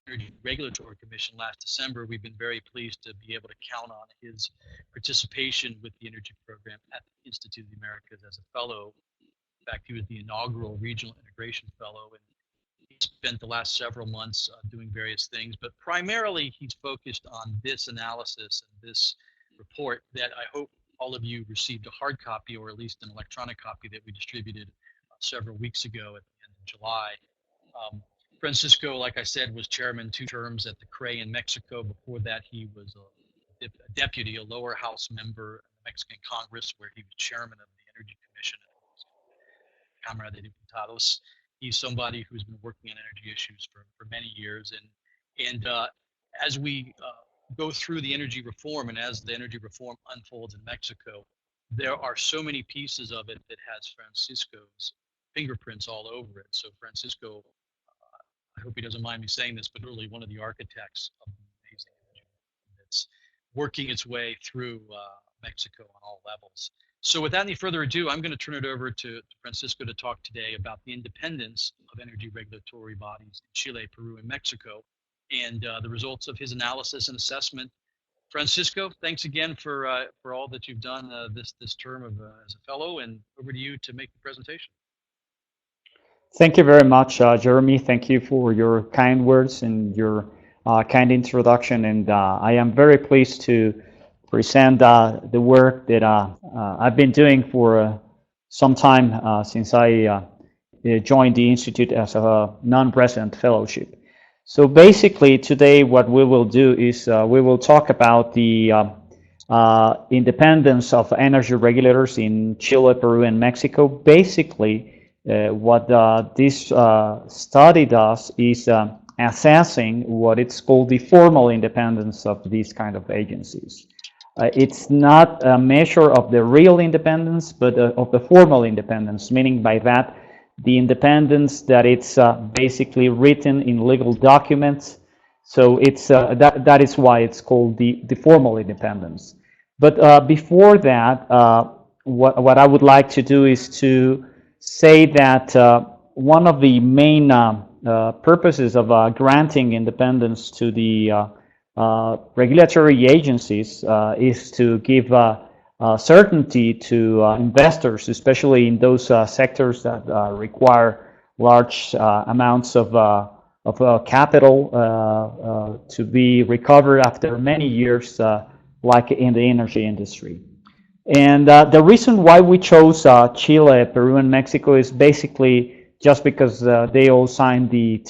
Energy Regulatory Commission last December, we've been very pleased to be able to count on his participation with the energy program at the Institute of the Americas as a fellow. In fact, he was the inaugural regional integration fellow, and he spent the last several months doing various things, but primarily he's focused on this analysis and this report that I hope all of you received a hard copy, or at least an electronic copy that we distributed several weeks ago at the end of July. Francisco, like I said, was chairman 2 terms at the CRE in Mexico. Before that, he was a deputy, a lower house member of the Mexican Congress, where he was chairman of the Energy Commission, Cámara de Diputados. He's somebody who's been working on energy issues for many years. And as we go through the energy reform, and as the energy reform unfolds in Mexico, there are so many pieces of it that has Francisco's fingerprints all over it. So Francisco, I hope he doesn't mind me saying this, but really one of the architects of the amazing energy that's working its way through Mexico on all levels. So without any further ado, I'm going to turn it over to Francisco to talk today about the independence of energy regulatory bodies in Chile, Peru, and Mexico, and the results of his analysis and assessment. Francisco, thanks again for all that you've done this term as a fellow, and over to you to make the presentation. Thank you very much, Jeremy. Thank you for your kind words and your kind introduction. And I am very pleased to present the work that I've been doing for some time since I joined the Institute as a non-resident fellowship. So basically today what we will do is we will talk about the independence of energy regulators in Chile, Peru, and Mexico. Basically, what this study does is assessing what it's called the formal independence of these kind of agencies. It's not a measure of the real independence, but of the formal independence, meaning by that the independence that it's basically written in legal documents. So it's that is why it's called the formal independence. But before that, what I would like to do is to say that one of the main purposes of granting independence to the regulatory agencies is to give certainty to investors, especially in those sectors that require large amounts of capital to be recovered after many years, like in the energy industry. And the reason why we chose Chile, Peru, and Mexico is basically just because they all signed the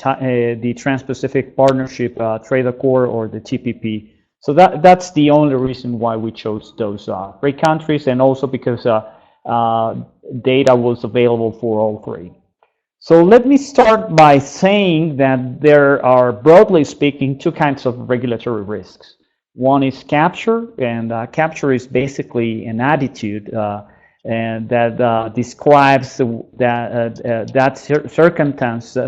Trans-Pacific Partnership Trade Accord, or the TPP. So that's the only reason why we chose those 3 countries, and also because data was available for all 3. So let me start by saying that there are, broadly speaking, 2 kinds of regulatory risks. One is capture, and capture is basically an attitude and that describes that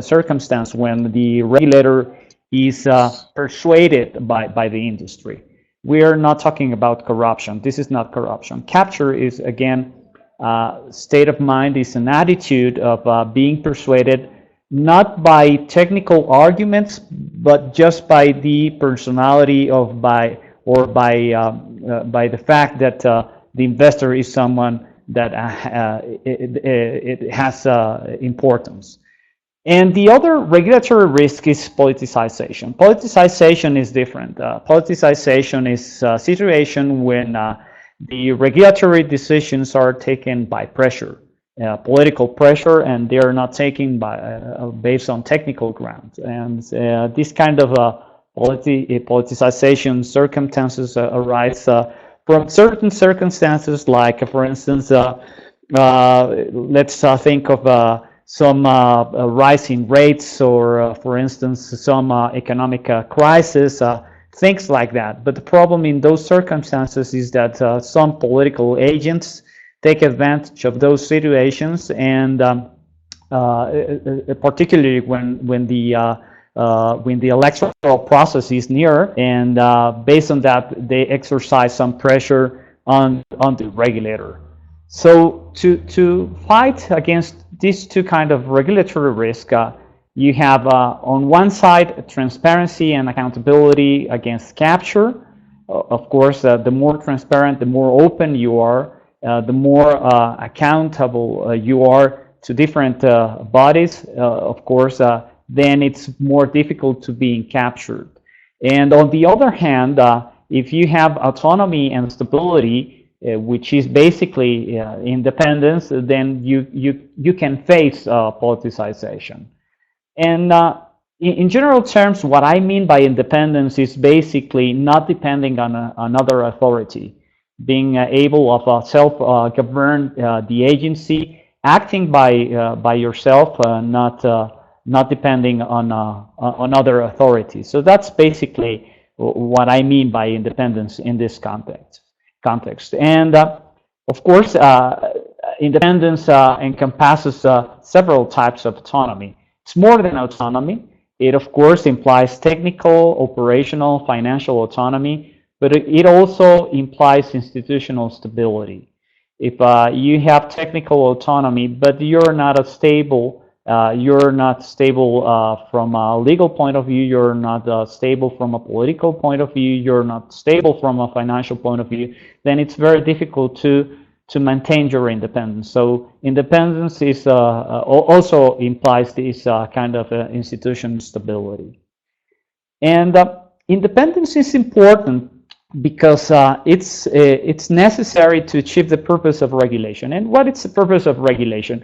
circumstance when the regulator is persuaded by the industry. We are not talking about corruption. This is not corruption. Capture is, again, state of mind, is an attitude of being persuaded not by technical arguments, but just by the personality of by the fact that the investor is someone that it has importance. And the other regulatory risk is politicization. Politicization is different. Politicization is a situation when the regulatory decisions are taken by pressure. Political pressure, and they are not taken based on technical grounds. And this kind of politicization circumstances arise from certain circumstances, like, for instance, let's think of some rise in rates, or, for instance, some economic crisis, things like that. But the problem in those circumstances is that some political agents take advantage of those situations, and particularly when the electoral process is near, and based on that, they exercise some pressure on the regulator. So to fight against these 2 kind of regulatory risk, You have on one side transparency and accountability against capture. Of course, the more transparent, the more open you are, the more accountable you are to different bodies, of course, then it's more difficult to be captured. And on the other hand, if you have autonomy and stability, which is basically independence, then you can face politicization. And in general terms, what I mean by independence is basically not depending on another authority, being able of self-govern the agency, acting by yourself, not depending on other authorities. So that's basically what I mean by independence in this context. And of course, independence encompasses several types of autonomy. It's more than autonomy. It, of course, implies technical, operational, financial autonomy, but it also implies institutional stability. If you have technical autonomy, but you're not stable from a legal point of view, you're not stable from a political point of view, you're not stable from a financial point of view, then it's very difficult to maintain your independence. So independence is also implies this kind of institution stability. And independence is important because it's necessary to achieve the purpose of regulation. And what is the purpose of regulation?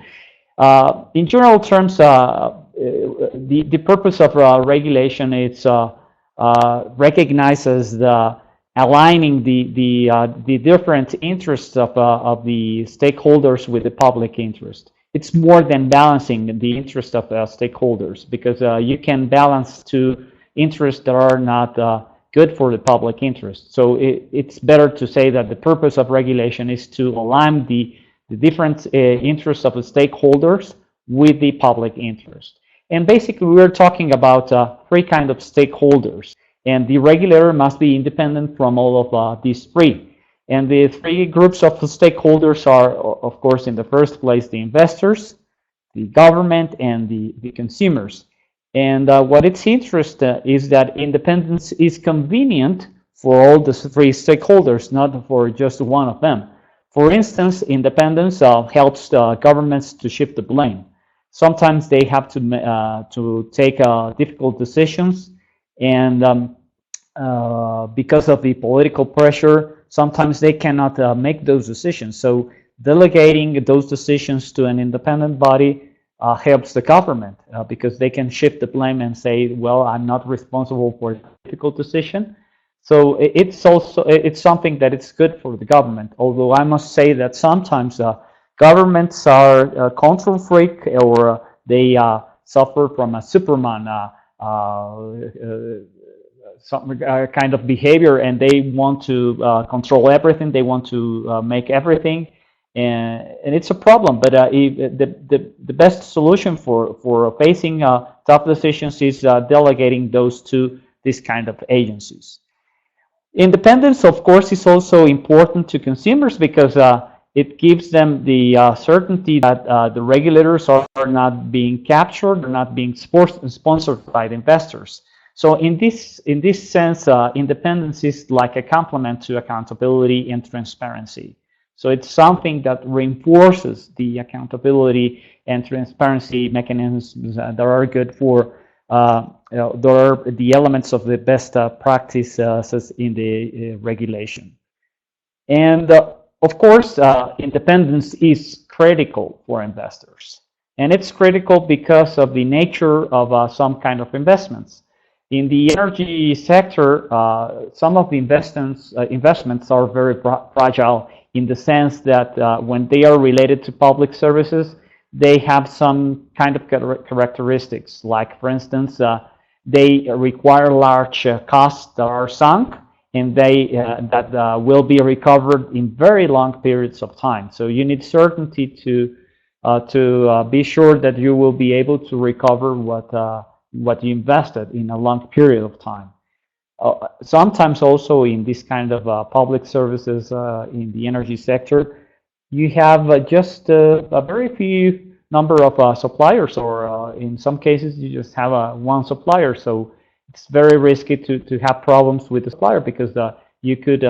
In general terms, the purpose of regulation is recognizes the aligning the different interests of the stakeholders with the public interest. It's more than balancing the interest of stakeholders, because you can balance two interests that are not good for the public interest. So it's better to say that the purpose of regulation is to align the different interests of the stakeholders with the public interest. And basically, we're talking about three kinds of stakeholders. And the regulator must be independent from all of these three. And the three groups of stakeholders are, of course, in the first place, the investors, the government, and the consumers. And what its interest is that independence is convenient for all the three stakeholders, not for just one of them. For instance, independence helps governments to shift the blame. Sometimes they have to take difficult decisions, and because of the political pressure, sometimes they cannot make those decisions. So delegating those decisions to an independent body helps the government because they can shift the blame and say, well, I'm not responsible for a difficult decision. So it's something that it's good for the government. Although I must say that sometimes governments are control freak, or they suffer from a Superman some kind of behavior, and they want to control everything. They want to make everything, and it's a problem. But the best solution for facing tough decisions is delegating those to this kind of agencies. Independence, of course, is also important to consumers because it gives them the certainty that the regulators are not being captured, or not being sponsored by the investors. So in this sense, independence is like a complement to accountability and transparency. So it's something that reinforces the accountability and transparency mechanisms that are good for there are the elements of the best practices in the regulation. And of course, independence is critical for investors. And it's critical because of the nature of some kind of investments. In the energy sector, some of the investments are very fragile, in the sense that when they are related to public services, they have some kind of characteristics. Like, for instance, they require large costs that are sunk, and that will be recovered in very long periods of time. So you need certainty to be sure that you will be able to recover what you invested in a long period of time. Sometimes also in this kind of public services in the energy sector, you have just a very few number of suppliers, or in some cases you just have one supplier. So it's very risky to have problems with the supplier, because you could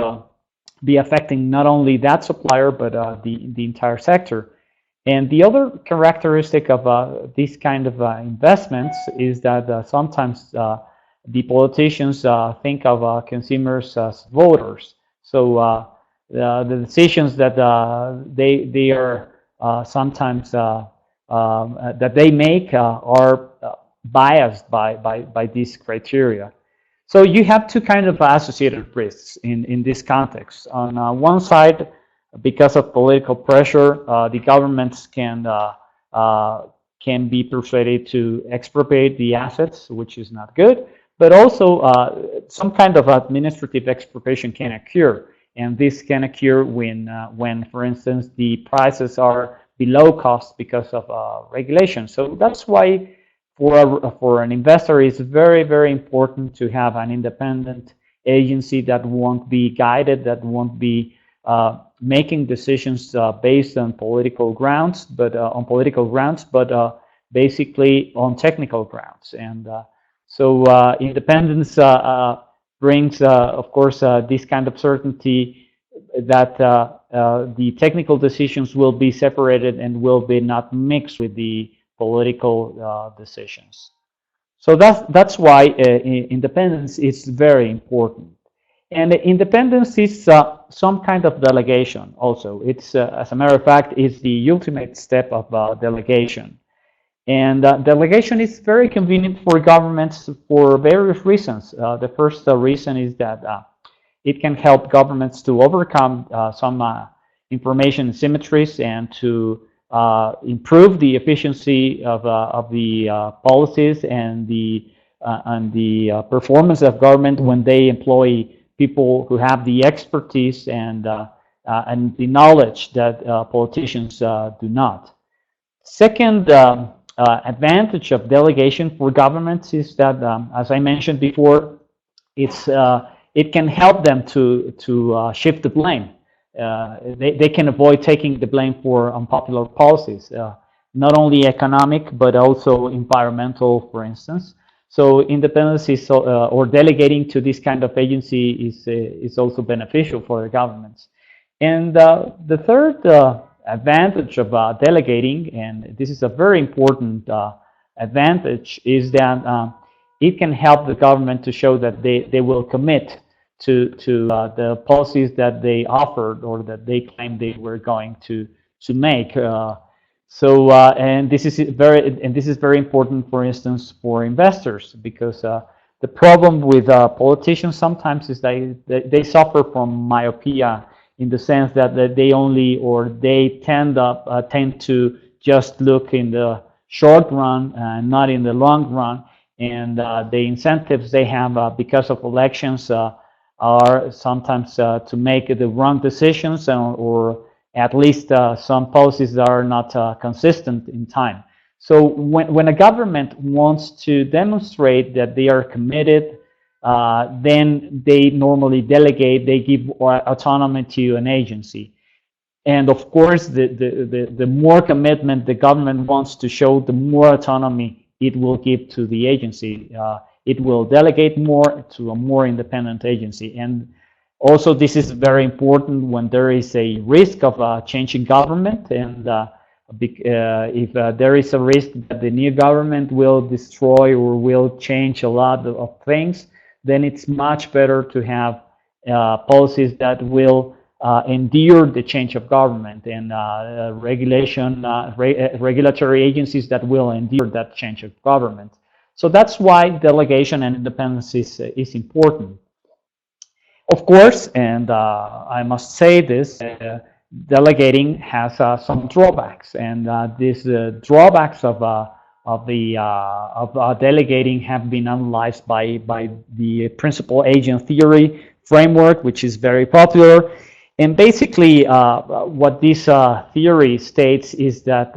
be affecting not only that supplier but the entire sector. And the other characteristic of these kind of investments is that sometimes the politicians think of consumers as voters. So the decisions that they are sometimes that they make are biased by these criteria. So you have two kind of associated risks in this context. On one side, because of political pressure, the governments can be persuaded to expropriate the assets, which is not good. But also, some kind of administrative expropriation can occur, and this can occur when, for instance, the prices are below cost because of regulation. So that's why for an investor, it's very, very important to have an independent agency that won't be guided, that won't be making decisions based on political grounds, but basically on technical grounds. And so independence brings, of course, this kind of certainty that the technical decisions will be separated and will be not mixed with the political decisions. So that's why independence is very important. And independence is some kind of delegation also. It's, as a matter of fact, is the ultimate step of delegation. And delegation is very convenient for governments for various reasons. The first reason is that it can help governments to overcome some information asymmetries and to improve the efficiency of the policies and the performance of government when they employ people who have the expertise and the knowledge that politicians do not. Second advantage of delegation for governments is that, as I mentioned before, it can help them to shift the blame. They can avoid taking the blame for unpopular policies, not only economic but also environmental, for instance. So independence is, or delegating to this kind of agency is also beneficial for the governments. And the third advantage of delegating, and this is a very important advantage, is that it can help the government to show that they will commit to the policies that they offered or that they claimed they were going to make. And this is very important, for instance, for investors, because the problem with politicians sometimes is they suffer from myopia, in the sense that they tend to just look in the short run and not in the long run, and the incentives they have because of elections are sometimes to make the wrong decisions, or at least some policies that are not consistent in time. So when a government wants to demonstrate that they are committed, then they normally delegate, they give autonomy to an agency. And of course, the more commitment the government wants to show, the more autonomy it will give to the agency. It will delegate more to a more independent agency. And also, this is very important when there is a risk of changing government, and if there is a risk that the new government will destroy or will change a lot of things, then it's much better to have policies that will endure the change of government, and regulatory agencies that will endure that change of government. So that's why delegation and independence is important. Of course, and I must say this, delegating has some drawbacks, and these drawbacks of delegating have been analyzed by the principal agent theory framework, which is very popular. And basically, what this theory states is that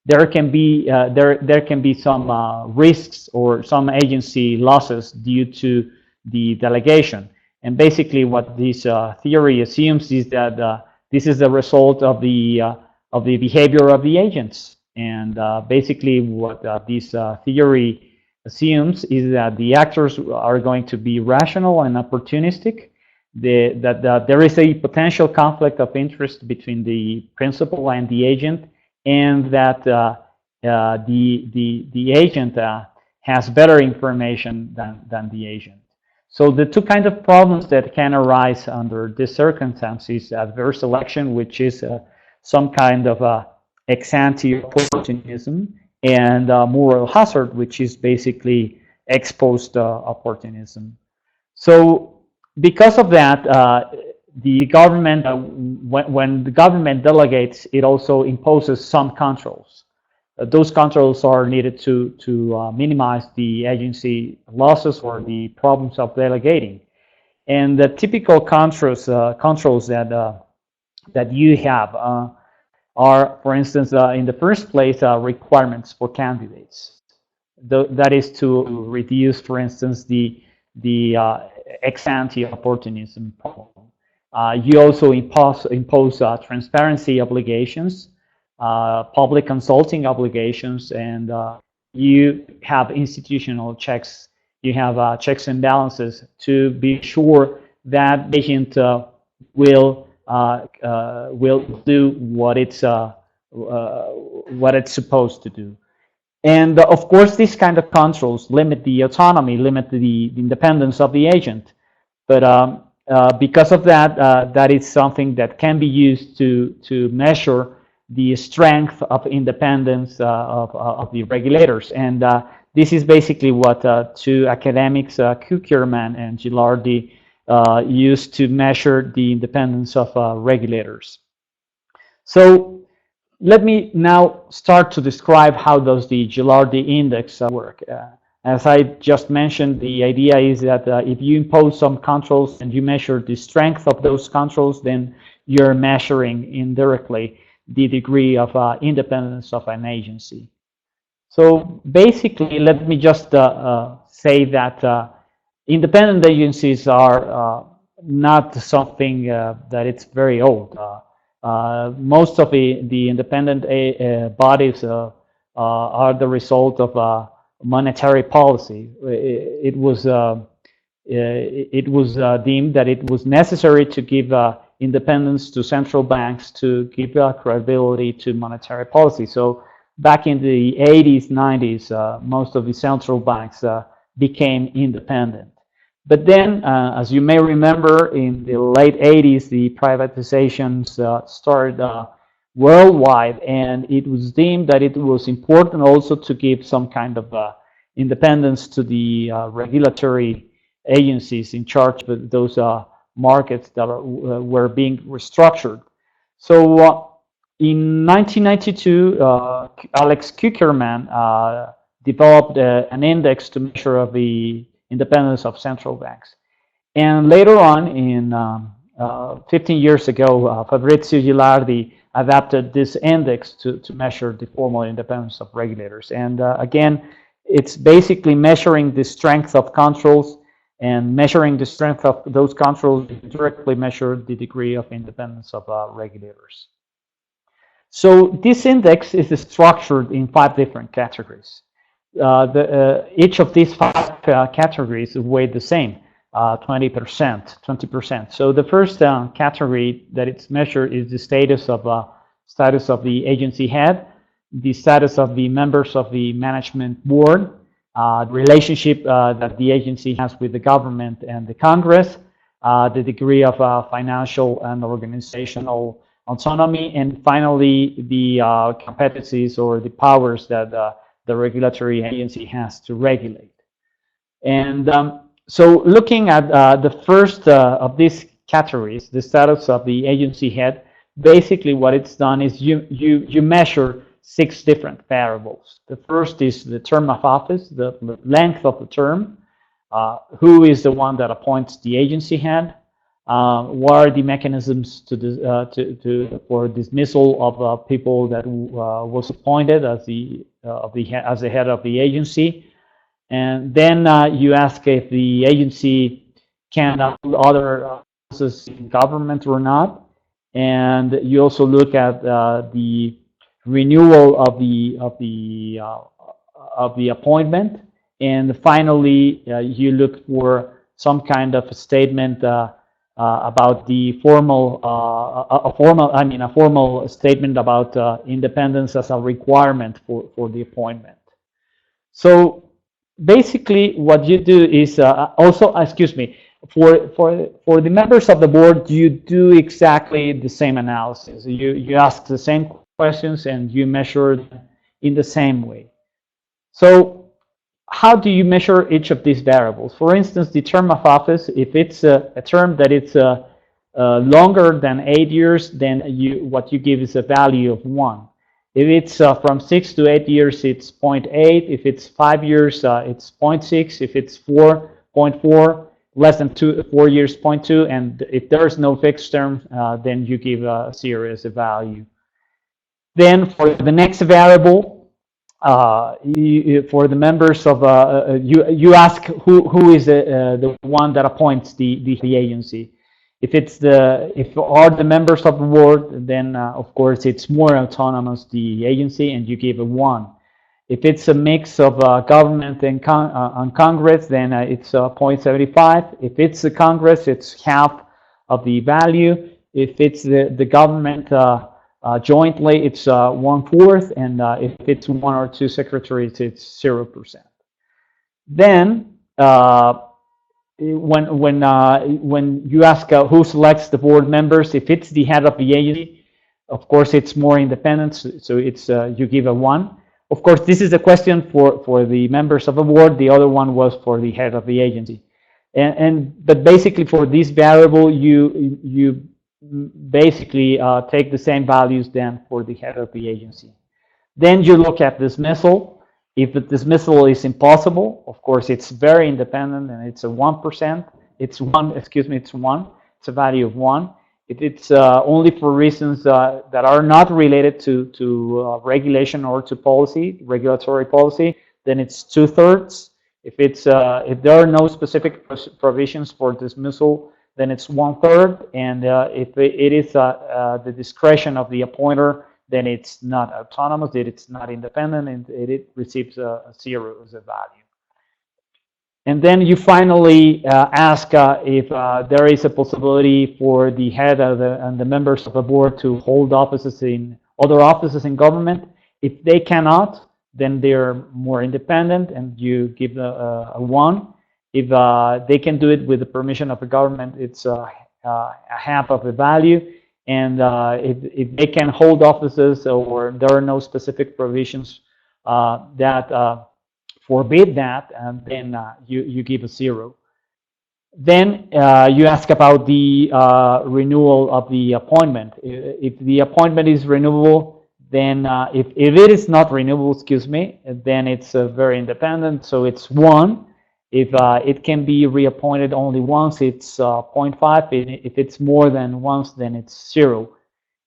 there can be some risks or some agency losses due to the delegation. And basically, what this theory assumes is that this is the result of the behavior of the agents. And basically what this theory assumes is that the actors are going to be rational and opportunistic, that there is a potential conflict of interest between the principal and the agent, and that the agent has better information than the agent. So the two kinds of problems that can arise under this circumstance is adverse selection, which is some kind of ex ante opportunism, and moral hazard, which is basically ex post opportunism. So because of that, the government, when the government delegates, it also imposes some controls. Those controls are needed to minimize the agency losses or the problems of delegating. And the typical controls that you have are, for instance, in the first place, requirements for candidates. That is to reduce, for instance, the ex ante opportunism problem. You also impose transparency obligations, public consulting obligations, and you have institutional checks. You have checks and balances to be sure that the agent will do what it's supposed to do. And of course, these kind of controls limit the autonomy, limit the independence of the agent. But because of that, that is something that can be used to measure the strength of independence of the regulators. And this is basically what two academics, Kuckerman and Gilardi, used to measure the independence of regulators. So let me now start to describe how does the Gilardi index work. As I just mentioned, the idea is that if you impose some controls and you measure the strength of those controls, then you're measuring indirectly the degree of independence of an agency. So basically, let me just say that independent agencies are not something that it's very old. Most of the independent bodies are the result of monetary policy. It was deemed that it was necessary to give independence to central banks to give credibility to monetary policy. So back in the 80s, 90s, most of the central banks became independent. But then, as you may remember, in the late 80s, the privatizations started worldwide, and it was deemed that it was important also to give some kind of independence to the regulatory agencies in charge of those markets that were being restructured. So in 1992, Alex Kuckerman developed an index to measure of the independence of central banks. And later on, in 15 years ago, Fabrizio Gilardi adapted this index to measure the formal independence of regulators. And again, it's basically measuring the strength of controls, and measuring the strength of those controls directly measure the degree of independence of regulators. So this index is structured in 5 different categories. Each of these 5 categories weigh the same, 20%. So the first category that it's measured is the status of the agency head, the status of the members of the management board, the relationship that the agency has with the government and the Congress, the degree of financial and organizational autonomy, and finally the competencies or the powers that the regulatory agency has to regulate. And so looking at the first of these categories, the status of the agency head, basically what it's done is you measure 6 different variables. The first is the term of office, the length of the term, who is the one that appoints the agency head, what are the mechanisms for dismissal of people that was appointed as the head of the agency, and then you ask if the agency can do other offices in government or not, and you also look at the renewal of the appointment, and finally you look for some kind of a statement about the a formal statement about independence as a requirement for the appointment. So basically, what you do is also, excuse me, for the members of the board, you do exactly the same analysis. You ask the same questions and you measure them in the same way. So how do you measure each of these variables? For instance, the term of office, if it's a term that it's longer than 8 years, then what you give is a value of 1. If it's from 6 to 8 years, it's 0.8. If it's 5 years, it's 0.6. If it's 4.4, less than 4 years, 0.2. And if there's no fixed term, then you give 0 as a value. Then for the next variable, for the members of you ask who is the one that appoints the agency. If are the members of the board, then of course it's more autonomous, the agency, and you give a 1. If it's a mix of government and Congress, then it's 0.75. If it's the Congress, it's half of the value. If it's the government jointly, it's 1/4, and if it's 1 or 2 secretaries, it's 0%. Then when you ask who selects the board members, if it's the head of the agency, of course it's more independent, so it's you give a 1. Of course, this is a question for the members of the board. The other one was for the head of the agency, but basically for this variable, you basically take the same values then for the head of the agency. Then you look at dismissal. If the dismissal is impossible, of course, it's very independent, and it's a 1%. It's 1, excuse me, it's 1. It's a value of 1. If it's only for reasons that are not related to regulation or to policy, regulatory policy, then it's 2/3. If there are no specific provisions for dismissal, then it's 1/3. And if it is the discretion of the appointer, then it's not autonomous, it's not independent, and it receives a 0 as a value. And then you finally ask if there is a possibility for the head and the members of the board to hold offices in other offices in government. If they cannot, then they're more independent, and you give a 1. If they can do it with the permission of the government, it's a half of the value. And if they can hold offices, or there are no specific provisions that forbid that, and then you give a 0. Then you ask about the renewal of the appointment. If the appointment is renewable, then if it is not renewable, excuse me, then it's very independent, so it's 1. If it can be reappointed only once, it's 0.5. If it's more than once, then it's 0.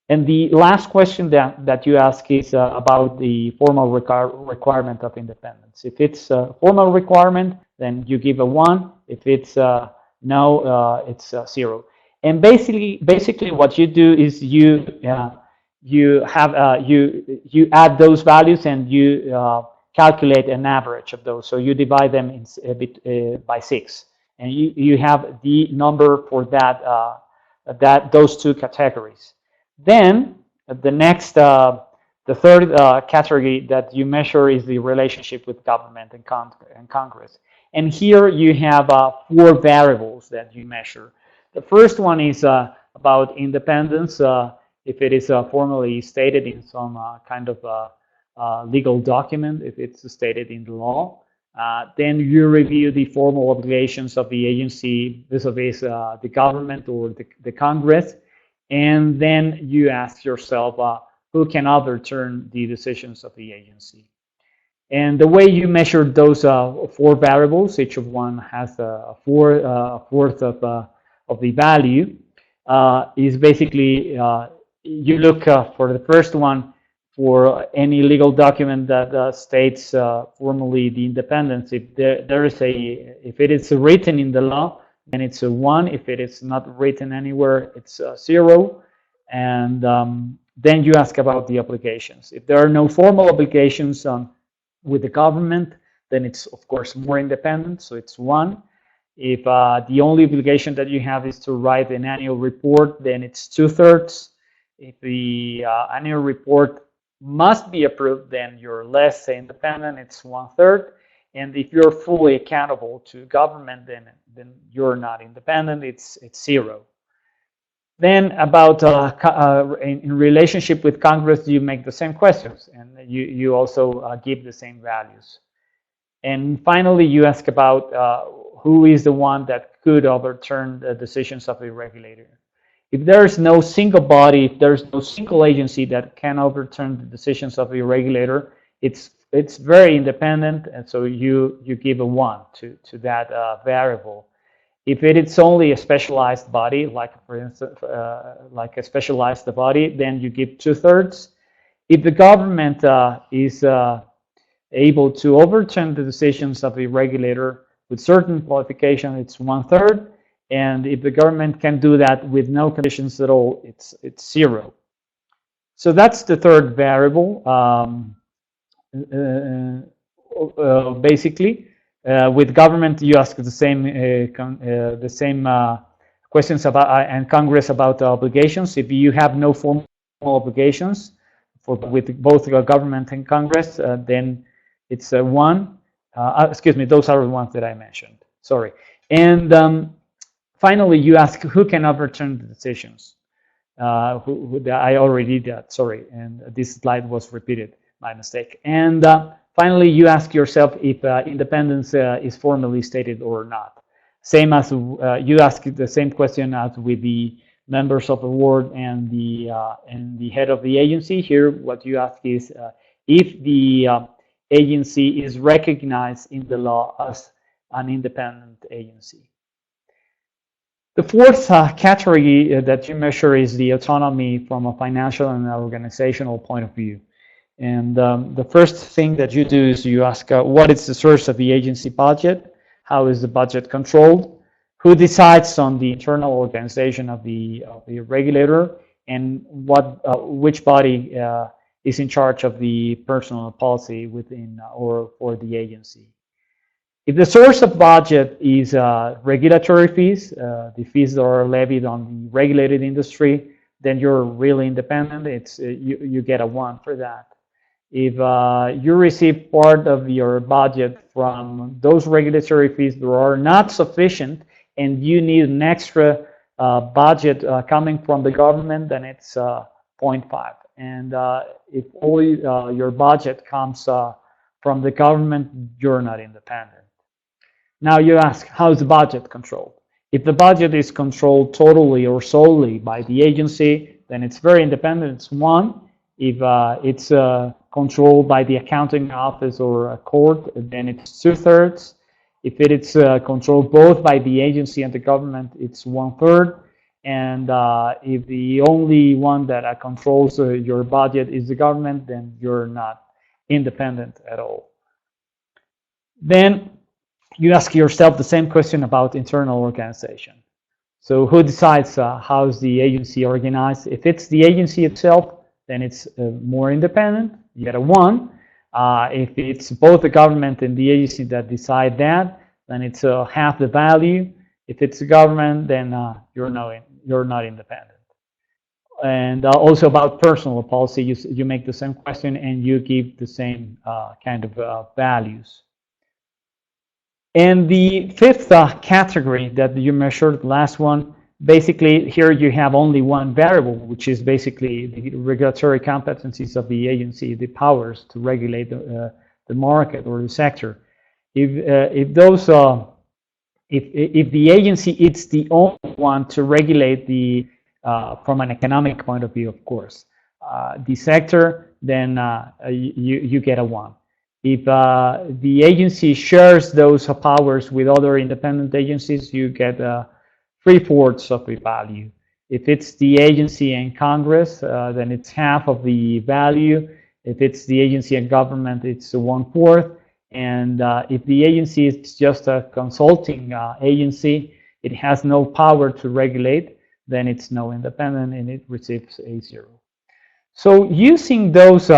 And the last question that you ask is about the formal requirement of independence. If it's a formal requirement, then you give a 1. If it's no, it's 0. And basically, what you do is you add those values, and you calculate an average of those. So you divide them by 6, and you have the number for those two categories. Then the third category that you measure is the relationship with government and Congress. And here you have 4 variables that you measure. The first one is about independence. If it is formally stated in some kind of legal document, if it's stated in the law, then you review the formal obligations of the agency vis-a-vis the government or the Congress, and then you ask yourself who can overturn the decisions of the agency. And the way you measure those 4 variables, each of one has a fourth of the value, is basically you look for the first one for any legal document that states formally the independence. If if it is written in the law, then it's a 1. If it is not written anywhere, it's a 0. And Then you ask about the obligations. If there are no formal obligations with the government, then it's of course more independent, so it's 1. If the only obligation that you have is to write an annual report, then it's 2/3. If the annual report must be approved, then you're less independent, it's 1/3. And if you're fully accountable to government, then you're not independent, it's 0. Then about in relationship with Congress, you make the same questions, and you also give the same values. And finally, you ask about who is the one that could overturn the decisions of the regulator. If there's no single body, if there's no single agency that can overturn the decisions of the regulator, it's very independent, and so you give a 1 to that variable. If it's only a specialized body, like for instance, like a specialized body, then you give 2/3. If the government is able to overturn the decisions of the regulator with certain qualification, it's 1/3. And if the government can do that with no conditions at all, it's 0. So that's the third variable. Basically, with government, you ask the same questions about and Congress about obligations. If you have no formal obligations with both government and Congress, then it's 1. Excuse me, those are the ones that I mentioned. Sorry. And finally, you ask who can overturn the decisions. I already did that, sorry, and this slide was repeated, my mistake. And finally, you ask yourself if independence is formally stated or not. Same as you ask the same question as with the members of the board and the head of the agency. Here, what you ask is if the agency is recognized in the law as an independent agency. The fourth category that you measure is the autonomy from a financial and organizational point of view. And the first thing that you do is you ask what is the source of the agency budget, how is the budget controlled, who decides on the internal organization of the regulator, and which body is in charge of the personal policy within or for the agency. If the source of budget is regulatory fees, the fees that are levied on the regulated industry, then you're really independent. You get a 1 for that. If you receive part of your budget from those regulatory fees that are not sufficient and you need an extra budget coming from the government, then it's 0.5. And if only your budget comes from the government, you're not independent. Now you ask, how is the budget controlled? If the budget is controlled totally or solely by the agency, then it's very independent, it's 1. If it's controlled by the accounting office or a court, then it's 2/3. If it is controlled both by the agency and the government, it's 1/3. And if the only one that controls your budget is the government, then you're not independent at all. Then you ask yourself the same question about internal organization. So who decides how is the agency organized? If it's the agency itself, then it's more independent. You get a 1. If it's both the government and the agency that decide that, then it's half the value. If it's the government, then you're not independent. And also about personal policy, you make the same question and you give the same kind of values. And the fifth category that you measured, the last one, basically here you have only one variable, which is basically the regulatory competencies of the agency, the powers to regulate the market or the sector. If the agency is the only one to regulate the from an economic point of view, of course, the sector, then you get a 1. If the agency shares those powers with other independent agencies, you get 3/4 of the value. If it's the agency and Congress, then it's half of the value. If it's the agency and government, it's 1/4. And if the agency is just a consulting agency, it has no power to regulate, then it's no independent and it receives a 0. So using those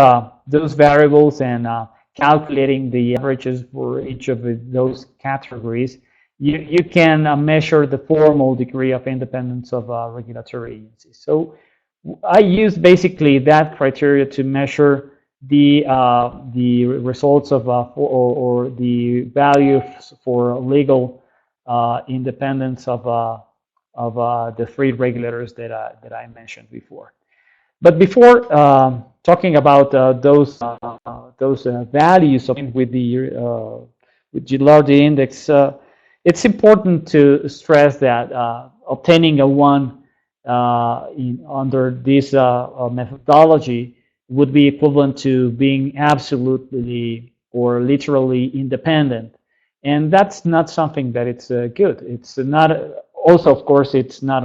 variables and calculating the averages for each of those categories, you can measure the formal degree of independence of regulatory agencies. So I use basically that criteria to measure the results of or the value for legal independence of the three regulators that I mentioned before. But before talking about those values with Gilardi index, it's important to stress that obtaining a one under this methodology would be equivalent to being absolutely or literally independent, and that's not something that it's good. It's not also, of course, it's not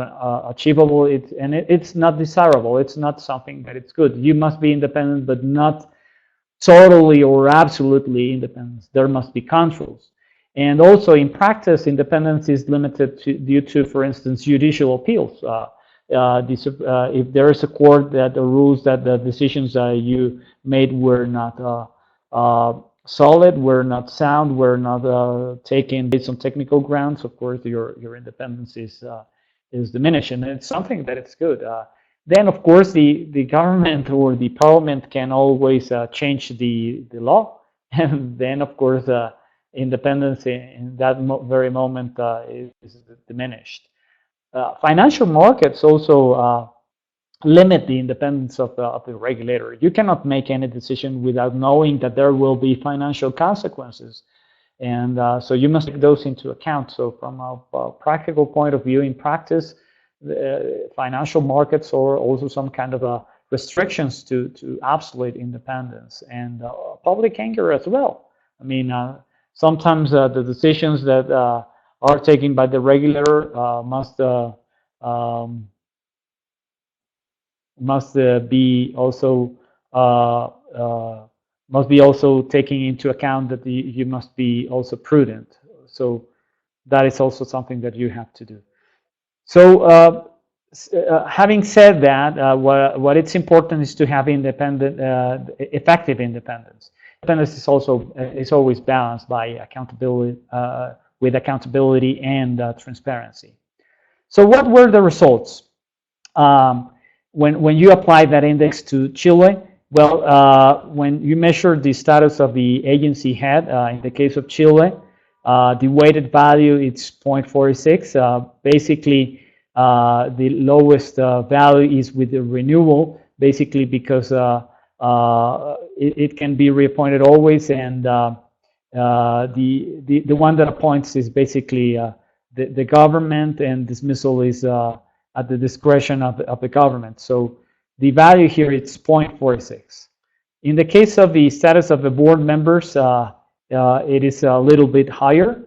achievable. It's not desirable. It's not something that it's good. You must be independent, but not totally or absolutely independent. There must be controls. And also in practice, independence is limited due to, for instance, judicial appeals. If there is a court that rules that the decisions you made were not solid, were not sound, were not taken based on technical grounds, of course, your independence is diminished, and it's something that it's good. Then, of course, the government or the parliament can always change the law, and then, of course, independence in that very moment is diminished. Financial markets also limit the independence of the regulator. You cannot make any decision without knowing that there will be financial consequences. And so you must take those into account. So from a practical point of view, in practice, financial markets are also some kind of restrictions to absolute independence, and public anger as well. I mean, sometimes the decisions that are taken by the regulator must be also taking into account that you must be also prudent. So that is also something that you have to do. So having said that, what it's important is to have effective independence. Independence is always balanced by accountability with accountability and transparency. So what were the results? When you apply that index to Chile, well, when you measure the status of the agency head, in the case of Chile, the weighted value it's 0.46. Basically, the lowest value is with the renewal, basically because it can be reappointed always, and the one that appoints is basically the government, and dismissal is at the discretion of the government. So the value here is 0.46. In the case of the status of the board members, it is a little bit higher.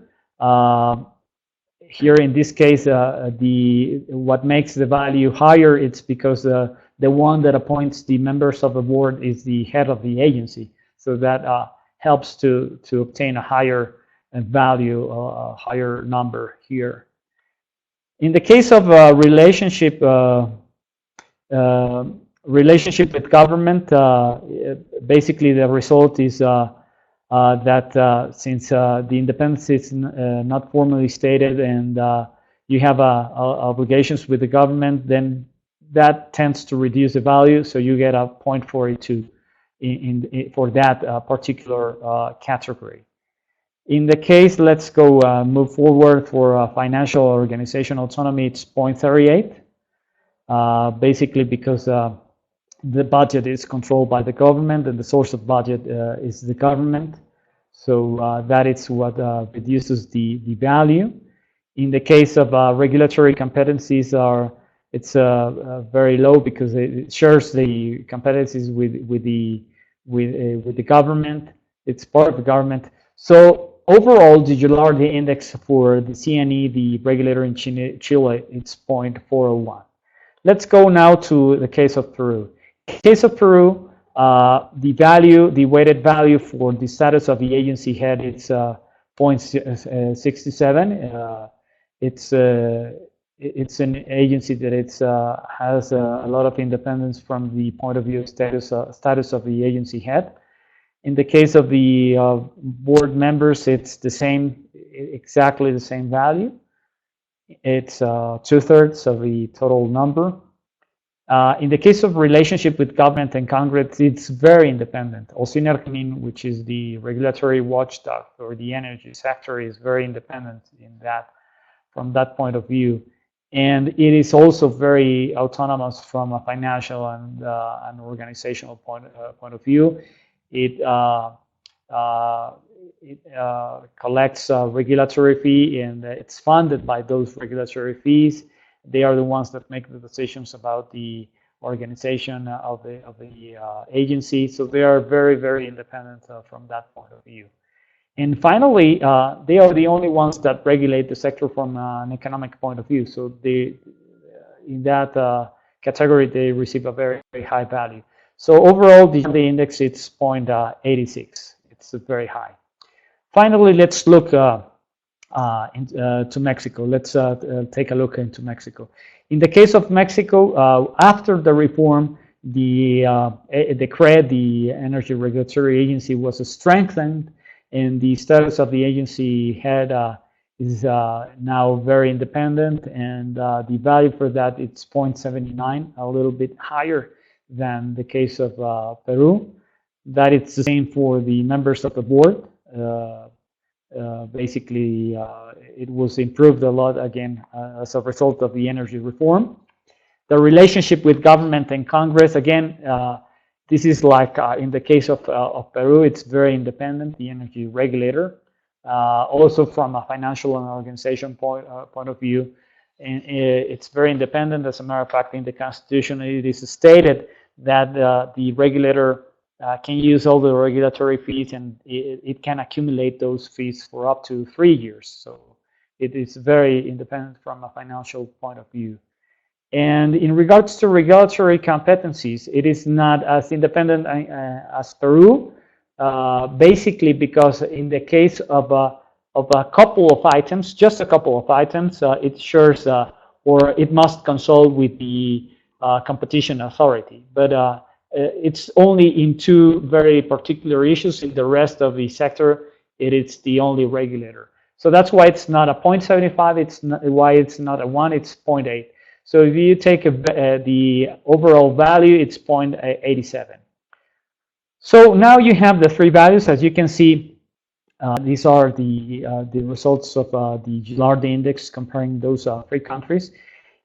Here in this case, what makes the value higher, it's because the one that appoints the members of the board is the head of the agency. So that helps to obtain a higher value, a higher number here. In the case of relationship with government, basically the result is that since the independence is not formally stated, and you have obligations with the government, then that tends to reduce the value, so you get a 0.42 for that particular category. In the case, let's go move forward for financial organizational autonomy, it's 0.38, basically because the budget is controlled by the government, and the source of budget is the government. So that is what reduces the value. In the case of regulatory competencies, it's very low because it shares the competencies with the government. It's part of the government. So overall, the Gilardi index for the CNE, the regulator in Chile, it's 0.401. Let's go now to the case of Peru. In the case of Peru, the weighted value for the status of the agency head, it's 0.67. it's an agency that has a lot of independence from the point of view status of the agency head. In the case of the board members, it's the same, exactly the same value. It's 2/3 of the total number. In the case of relationship with government and Congress, it's very independent. Also, which is the regulatory watchdog or the energy sector, is very independent in that, from that point of view. And it is also very autonomous from a financial and an organizational point of view. It collects a regulatory fee, and it's funded by those regulatory fees. They are the ones that make the decisions about the organization of the agency. So they are very, very independent from that point of view. And finally, they are the only ones that regulate the sector from an economic point of view. So they, in that category, they receive a very, very high value. So overall, the index, it's 0.86. It's very high. Finally, let's look to Mexico. Let's take a look into Mexico. In the case of Mexico, after the reform, the CRE, the Energy Regulatory Agency, was strengthened, and the status of the agency head is now very independent, and the value for that, it's 0.79, a little bit higher than the case of Peru. That it's the same for the members of the board. Basically, it was improved a lot again as a result of the energy reform. The relationship with government and Congress, again, this is like in the case of Peru, it's very independent, the energy regulator. Also from a financial and organization point of view, and it's very independent. As a matter of fact, in the Constitution, it is stated that the regulator can use all the regulatory fees, and it can accumulate those fees for up to 3 years. So it is very independent from a financial point of view. And in regards to regulatory competencies, it is not as independent as Peru, basically because in the case of a couple of items, just a couple of items, it shares or it must consult with the competition authority. But it's only in 2 very particular issues. In the rest of the sector, it is the only regulator. So that's why it's not a 0.75. It's not, why it's not a 1. It's 0.8. So if you take the overall value, it's 0.87. So now you have the 3 values. As you can see, these are the results of the Gilardi index comparing those 3 countries.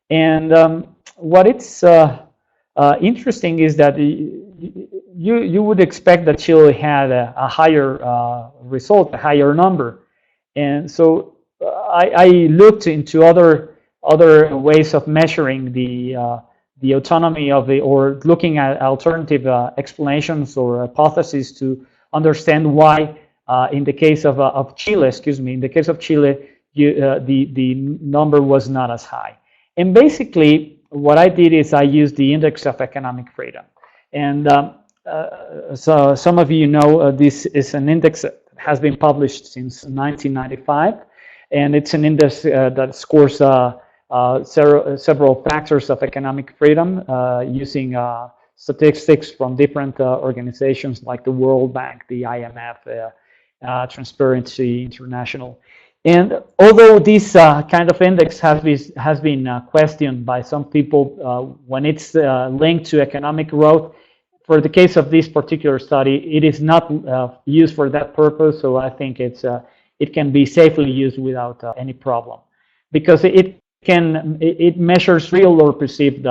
And what it's interesting is that you would expect that Chile had a higher result, a higher number. And so I looked into other ways of measuring the autonomy of the, or looking at alternative explanations or hypotheses to understand why in the case of Chile, in the case of Chile, the number was not as high. And basically, what I did is I used the index of economic freedom. And so some of you know this is an index that has been published since 1995. And it's an index that scores several factors of economic freedom using statistics from different organizations like the World Bank, the IMF, Transparency International. And although this kind of index has been questioned by some people when it's linked to economic growth, for the case of this particular study, it is not used for that purpose. So I think it can be safely used without any problem, because it measures real or perceived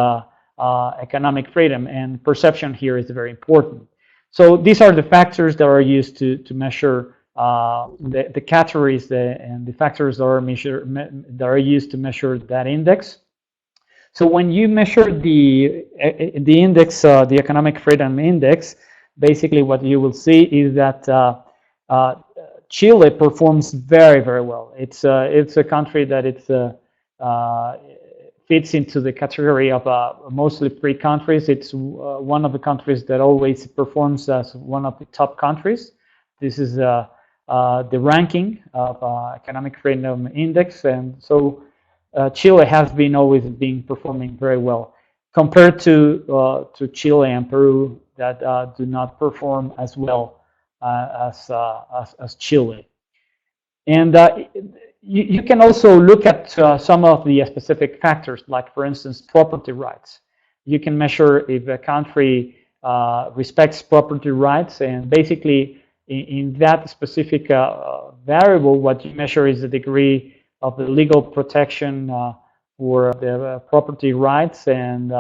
economic freedom, and perception here is very important. So these are the factors that are used to measure the categories and the factors that are used to measure that index. So when you measure the index, the economic freedom index, basically what you will see is that Chile performs very, very well. It's a country that fits into the category of mostly free countries. It's one of the countries that always performs as one of the top countries. This is the ranking of economic freedom index, and so Chile has been always been performing very well compared to Chile and Peru that do not perform as well as Chile. And you can also look at some of the specific factors, like, for instance, property rights. You can measure if a country respects property rights, and basically in that specific variable, what you measure is the degree of the legal protection for the property rights, and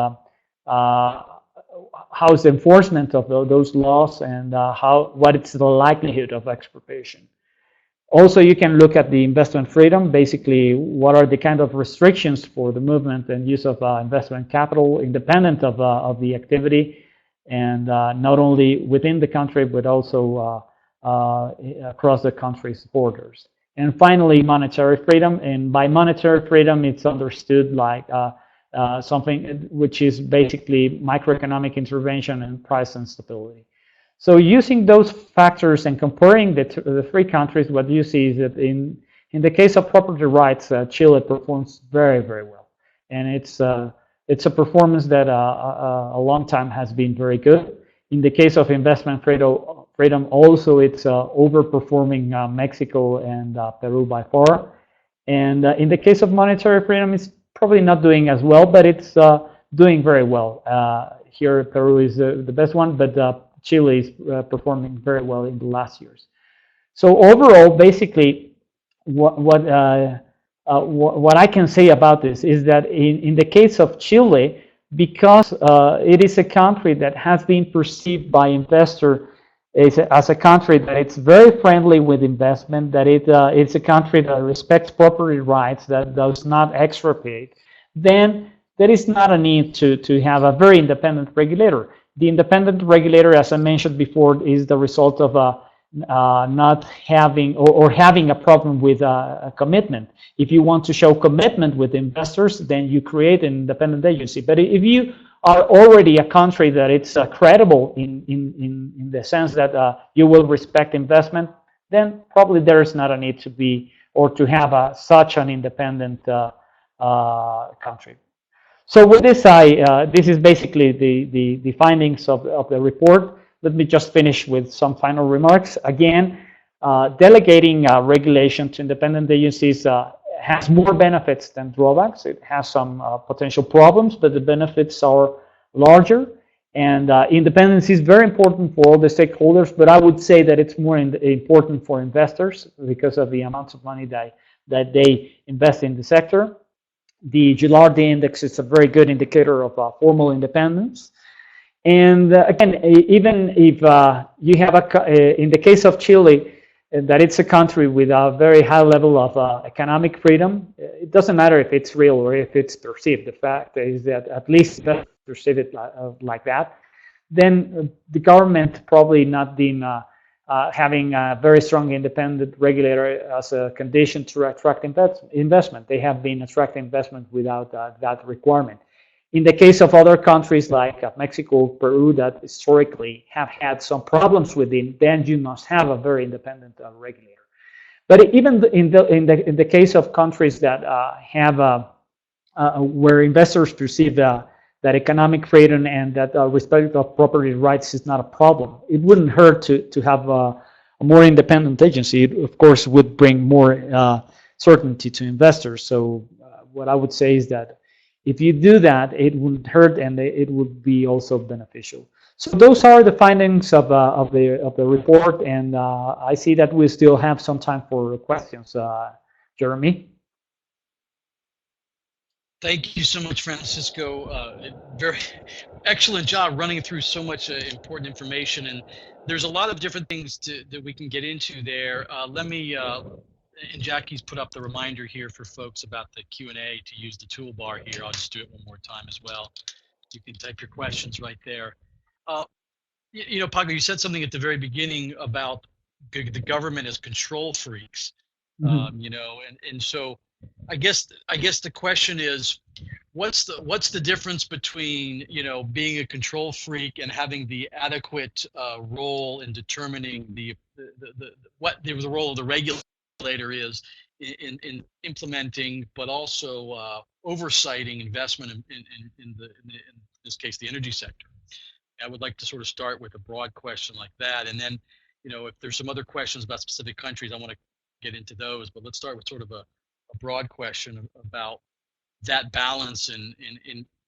how's the enforcement of those laws, and what is the likelihood of expropriation. Also, you can look at the investment freedom. Basically, what are the kind of restrictions for the movement and use of investment capital, independent of the activity, and not only within the country, but also across the country's borders. And finally, monetary freedom. And by monetary freedom, it's understood like something which is basically macroeconomic intervention and price instability. So using those factors and comparing the three countries, what you see is that in the case of property rights, Chile performs very, very well. And it's a performance that a long time has been very good. In the case of investment freedom, also it's overperforming Mexico and Peru by far. And in the case of monetary freedom, it's probably not doing as well, but it's doing very well. Here, Peru is the best one, but Chile is performing very well in the last years. So overall, basically, what I can say about this is that in the case of Chile, because it is a country that has been perceived by investors as a country that it's very friendly with investment, that it's a country that respects property rights, that does not expropriate, then there is not a need to have a very independent regulator. The independent regulator, as I mentioned before, is the result of not having or having a problem with a commitment. If you want to show commitment with investors, then you create an independent agency. But if you are already a country that it's credible in the sense that you will respect investment, then probably there is not a need to be or to have such an independent country. So with this, this is basically the findings of the report. Let me just finish with some final remarks. Again, delegating regulation to independent agencies has more benefits than drawbacks. It has some potential problems, but the benefits are larger. And independence is very important for all the stakeholders, but I would say that it's more important for investors because of the amounts of money that they invest in the sector. The Gilardi index is a very good indicator of formal independence. And again, even if you have in the case of Chile, that it's a country with a very high level of economic freedom, it doesn't matter if it's real or if it's perceived. The fact is that at least investors perceive it like that. Then the government probably not been having a very strong independent regulator as a condition to attract investment. They have been attracting investment without that requirement. In the case of other countries like Mexico, Peru, that historically have had some problems with it, then you must have a very independent regulator. But even in the case of countries that have where investors perceive that economic freedom and that respect of property rights is not a problem, it wouldn't hurt to have a more independent agency. It, of course, would bring more certainty to investors. So what I would say is that if you do that, it wouldn't hurt and it would be also beneficial. So those are the findings of the report, and I see that we still have some time for questions. Jeremy? Thank you so much, Francisco. Very excellent job running through so much important information, and there's a lot of different things that we can get into there. Let me, and Jackie's put up the reminder here for folks about the Q&A to use the toolbar here. I'll just do it one more time as well. You can type your questions right there. You know, Paco, you said something at the very beginning about the government as control freaks. Mm-hmm. You know, and so I guess the question is, what's the difference between, you know, being a control freak and having the adequate role in determining what the role of the regulator is in implementing, but also oversighting investment in this case, the energy sector. I would like to sort of start with a broad question like that, and then, if there's some other questions about specific countries, I want to get into those. But let's start with sort of a broad question about that balance, and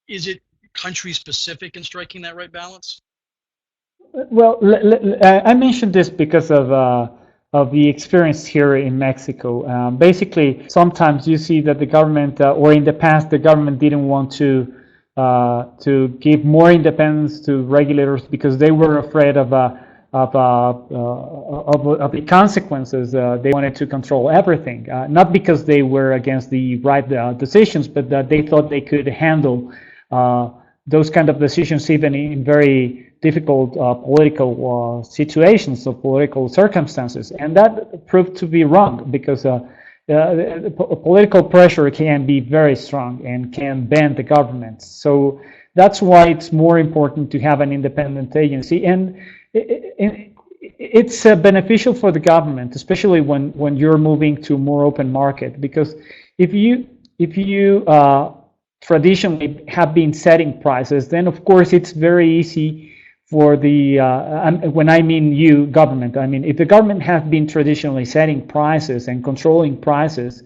is it country specific in striking that right balance? Well, I mentioned this because of the experience here in Mexico. Basically, sometimes you see that the government, or in the past, the government didn't want to give more independence to regulators because they were afraid of the consequences. They wanted to control everything, not because they were against the right decisions, but that they thought they could handle those kind of decisions even in very difficult political situations or political circumstances. And that proved to be wrong because political pressure can be very strong and can bend the government. So that's why it's more important to have an independent agency. And it's beneficial for the government, especially when you're moving to a more open market, because if you traditionally have been setting prices, then of course it's very easy for the, when I mean you, government, I mean if the government has been traditionally setting prices and controlling prices,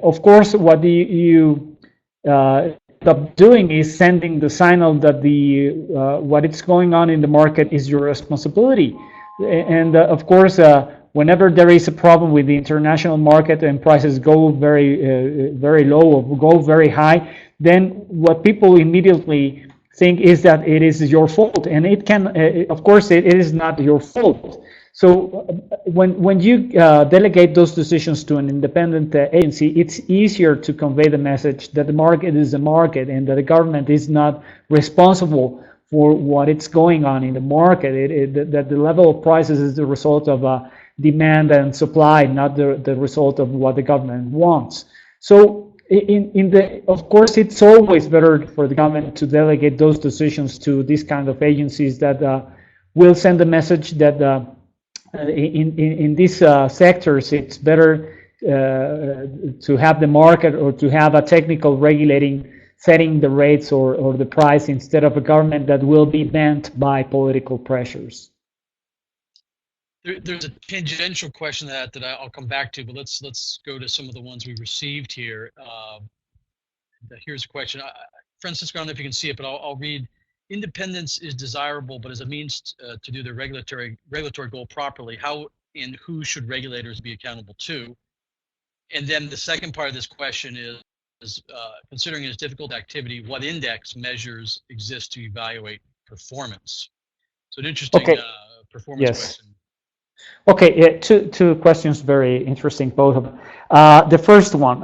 of course what you end up doing is sending the signal that what is going on in the market is your responsibility. And of course, whenever there is a problem with the international market and prices go very low or go very high, then what people immediately think is that it is your fault, and it can, of course, it is not your fault. So when you delegate those decisions to an independent agency, it's easier to convey the message that the market is a market and that the government is not responsible for what is going on in the market. That the level of prices is the result of demand and supply, not the result of what the government wants. So of course, it's always better for the government to delegate those decisions to these kind of agencies that will send a message that in these sectors, it's better to have the market or to have a technical regulating setting the rates or the price instead of a government that will be bent by political pressures. There's a tangential question that I'll come back to, but let's go to some of the ones we received here. Here's a question. Francisco, I don't know if you can see it, but I'll read. Independence is desirable, but as a means to do the regulatory goal properly, how and who should regulators be accountable to? And then the second part of this question is considering its difficult activity, what index measures exist to evaluate performance? So an interesting performance question. Okay, two questions, very interesting, both of them. The first one,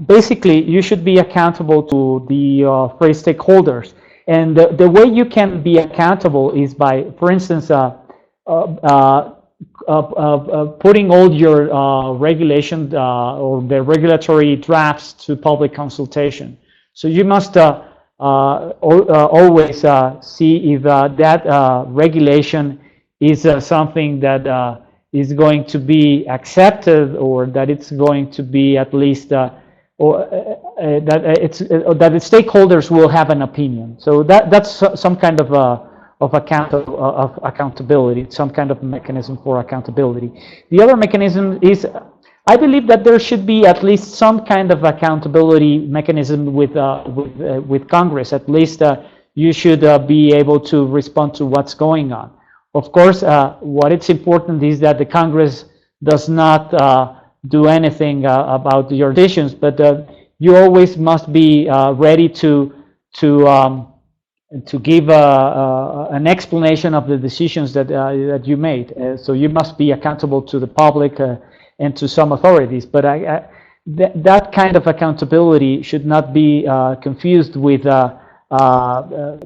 basically, you should be accountable to the three stakeholders. And the way you can be accountable is by, for instance, putting all your regulations or the regulatory drafts to public consultation. So you must always see if that regulation is something that is going to be accepted, or that it's going to be at least, or that the stakeholders will have an opinion. So that's some kind of accountability, some kind of mechanism for accountability. The other mechanism is, I believe that there should be at least some kind of accountability mechanism with Congress. At least you should be able to respond to what's going on. Of course, what it's important is that the Congress does not do anything about your decisions, but you always must be ready to give an explanation of the decisions that you made. So you must be accountable to the public and to some authorities. But that kind of accountability should not be confused with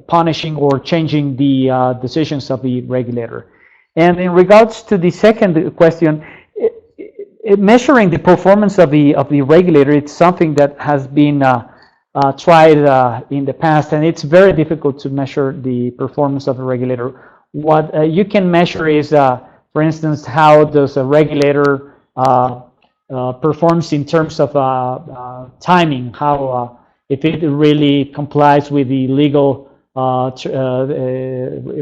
punishing or changing the decisions of the regulator. And in regards to the second question, measuring the performance of the regulator, it's something that has been tried in the past, and it's very difficult to measure the performance of a regulator. What you can measure is, for instance, how does a regulator performs in terms of timing, how if it really complies with the legal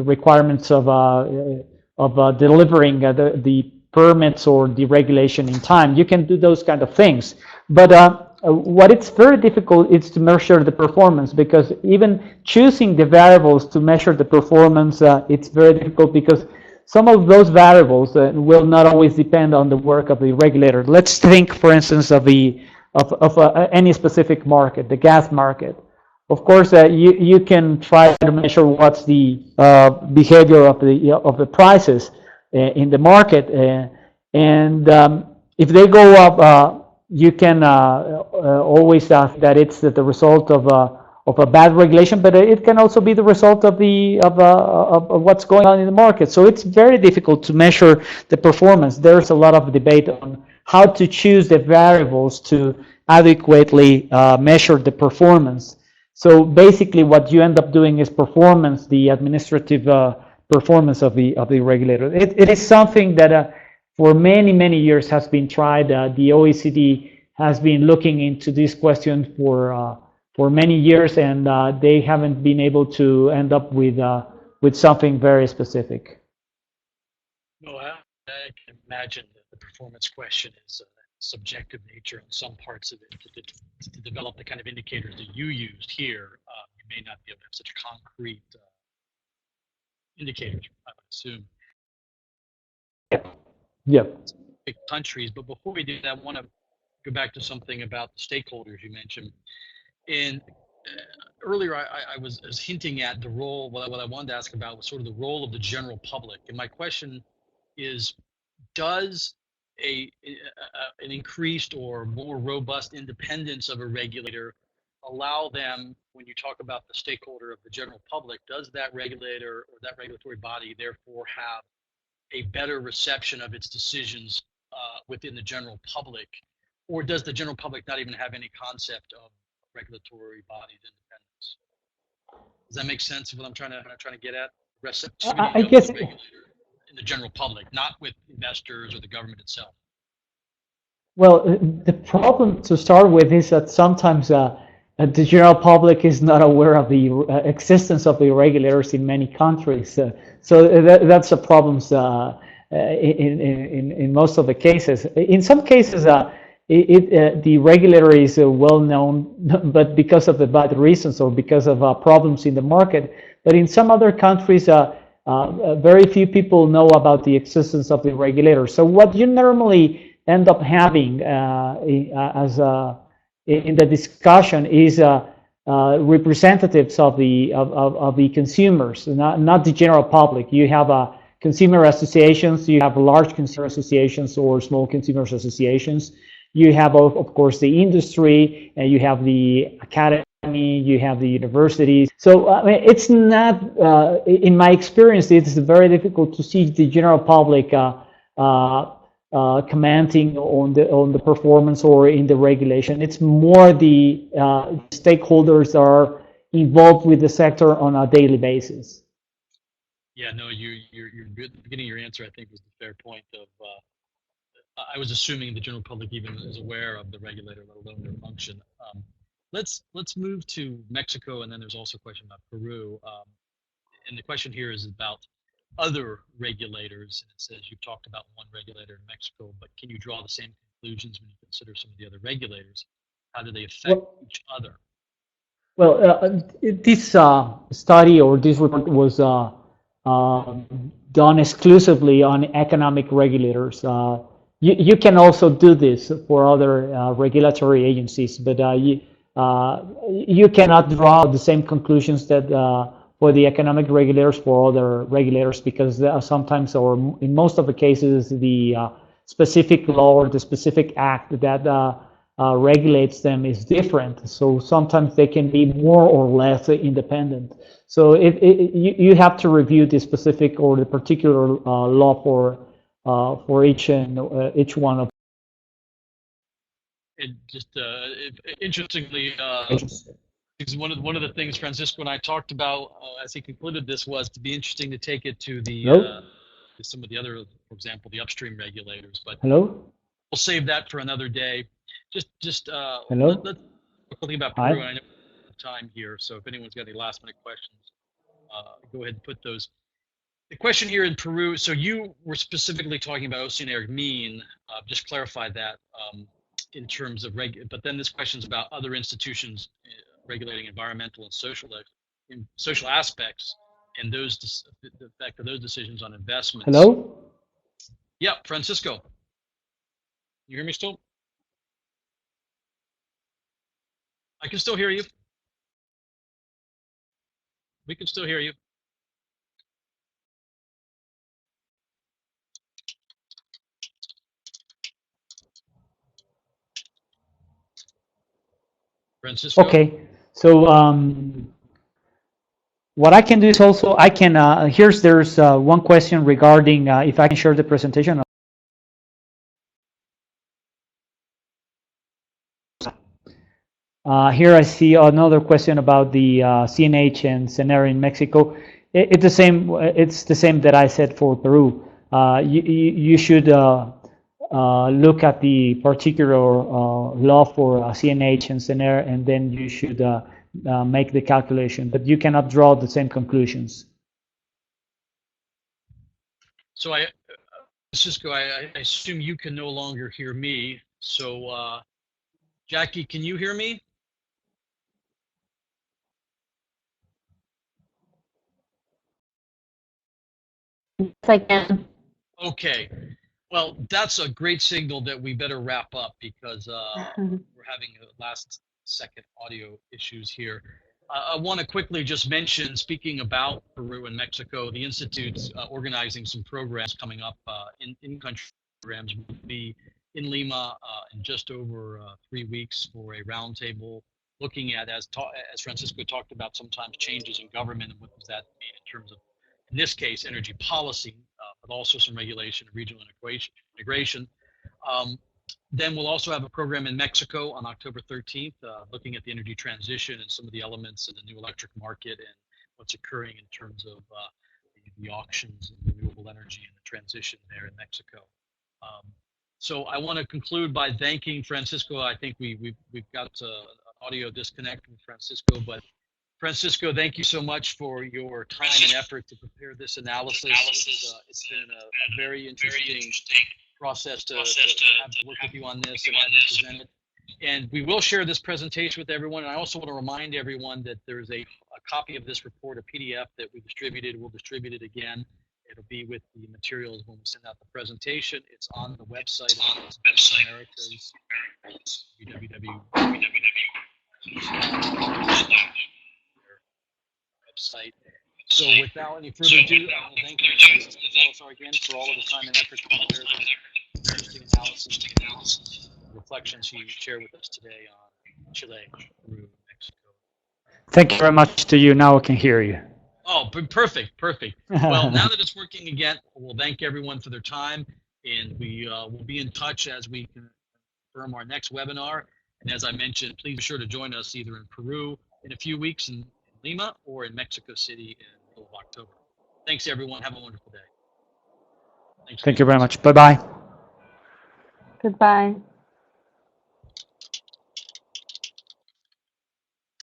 requirements of delivering the permits or the regulation in time. You can do those kind of things. But what it's very difficult is to measure the performance, because even choosing the variables to measure the performance, it's very difficult, because some of those variables will not always depend on the work of the regulator. Let's think, for instance, of any specific market, the gas market. Of course, you can try to measure what's the behavior of the prices in the market, and if they go up, you can always ask that it's the result of a bad regulation, but it can also be the result of what's going on in the market. So it's very difficult to measure the performance. There's a lot of debate on how to choose the variables to adequately measure the performance. So basically, what you end up doing is performance, the administrative performance of the regulator. It is something that for many years has been tried. The OECD has been looking into this question for many years, and they haven't been able to end up with something very specific. No, I can imagine that the performance question is subjective nature in some parts of it. To develop the kind of indicators that you used here, you may not be able to have such concrete indicators, I would assume. Yeah. Big countries, but before we do that, I want to go back to something about the stakeholders you mentioned. And earlier, I was hinting at the role. What I wanted to ask about was sort of the role of the general public. And my question is, does an increased or more robust independence of a regulator allow them, when you talk about the stakeholder of the general public, does that regulator or that regulatory body therefore have a better reception of its decisions within the general public, or does the general public not even have any concept of regulatory body's independence? Does that make sense of what I'm trying to get at? Receptivity I of guess the regulator in the general public, not with investors or the government itself. Well, the problem to start with is that sometimes the general public is not aware of the existence of the regulators in many countries. So that's a problem in most of the cases. In some cases, the regulator is well known, but because of the bad reasons or because of problems in the market. But in some other countries, very few people know about the existence of the regulator. So what you normally end up having in the discussion is representatives of the consumers, not the general public. You have consumer associations, you have large consumer associations or small consumer associations. You have, of course, the industry, and you have the academy, you have the universities. So I mean, it's not, in my experience, it's very difficult to see the general public commenting on the performance or in the regulation. It's more the stakeholders are involved with the sector on a daily basis. Yeah, no, you're good. The beginning of your answer, I think, was the fair point of. I was assuming the general public even is aware of the regulator, let alone their function. Let's move to Mexico, and then there's also a question about Peru. And the question here is about other regulators. And it says you've talked about one regulator in Mexico, but can you draw the same conclusions when you consider some of the other regulators? How do they affect each other? Well, this study or this report was done exclusively on economic regulators. You can also do this for other regulatory agencies, but you cannot draw the same conclusions that for the economic regulators for other regulators, because sometimes, or in most of the cases, the specific law or the specific act that regulates them is different. So sometimes they can be more or less independent. So you have to review the specific or the particular law for each one of. And just interestingly, one of the things Francisco and I talked about as he concluded this was to be interesting to take it to the to some of the other, for example, the upstream regulators. But Hello? we'll save that for another day. Just Hello? let's talk quickly about Hi. Peru, and I know we have time here, so if anyone's got any last minute questions, go ahead and put those. The question here in Peru, so you were specifically talking about oceanic mean, just clarify that in terms of but then this question's about other institutions regulating environmental and social aspects and the effect of those decisions on investments. Hello? Yeah, Francisco. You hear me still? I can still hear you. We can still hear you. Francisco? Okay. So what I can do is also, I can, there's one question regarding if I can share the presentation. Here I see another question about the CNH and scenario in Mexico. It's the same. It's the same that I said for Peru. You should look at the particular law for CNH and scenario, and then you should make the calculation. But you cannot draw the same conclusions. So Francisco, I assume you can no longer hear me. So Jackie, can you hear me? Yes, I can. Okay. Well, that's a great signal that we better wrap up because we're having last second audio issues here. I want to quickly just mention, speaking about Peru and Mexico, the Institute's organizing some programs coming up in-country programs. Will be in Lima in just over 3 weeks for a roundtable looking at, as Francisco talked about, sometimes changes in government and what does that mean in terms of, in this case, energy policy, but also some regulation and regional integration. Then we'll also have a program in Mexico on October 13th, looking at the energy transition and some of the elements in the new electric market and what's occurring in terms of the auctions and renewable energy and the transition there in Mexico. So I want to conclude by thanking Francisco. I think we've got an audio disconnect with Francisco, but Francisco, thank you so much for your time and effort to prepare this analysis. It's been a very interesting process to work with you on this and have you present it. And we will share this presentation with everyone. And I also want to remind everyone that there's a copy of this report, a PDF that we distributed. We'll distribute it again. It'll be with the materials when we send out the presentation. It's on the website of Americas, website. So without any further ado, I want to thank Francisco Salazar again for all of the time and effort to prepare this interesting analysis, reflections he shared with us today on Chile, Peru, Mexico. Thank you very much to you. Now I can hear you. Oh, perfect. Well, now that it's working again, we'll thank everyone for their time, and we will be in touch as we confirm our next webinar. And as I mentioned, please be sure to join us either in Peru in a few weeks in Lima or in Mexico City in the middle of October. Thanks, everyone. Have a wonderful day. Thank you very much. Bye-bye. Goodbye.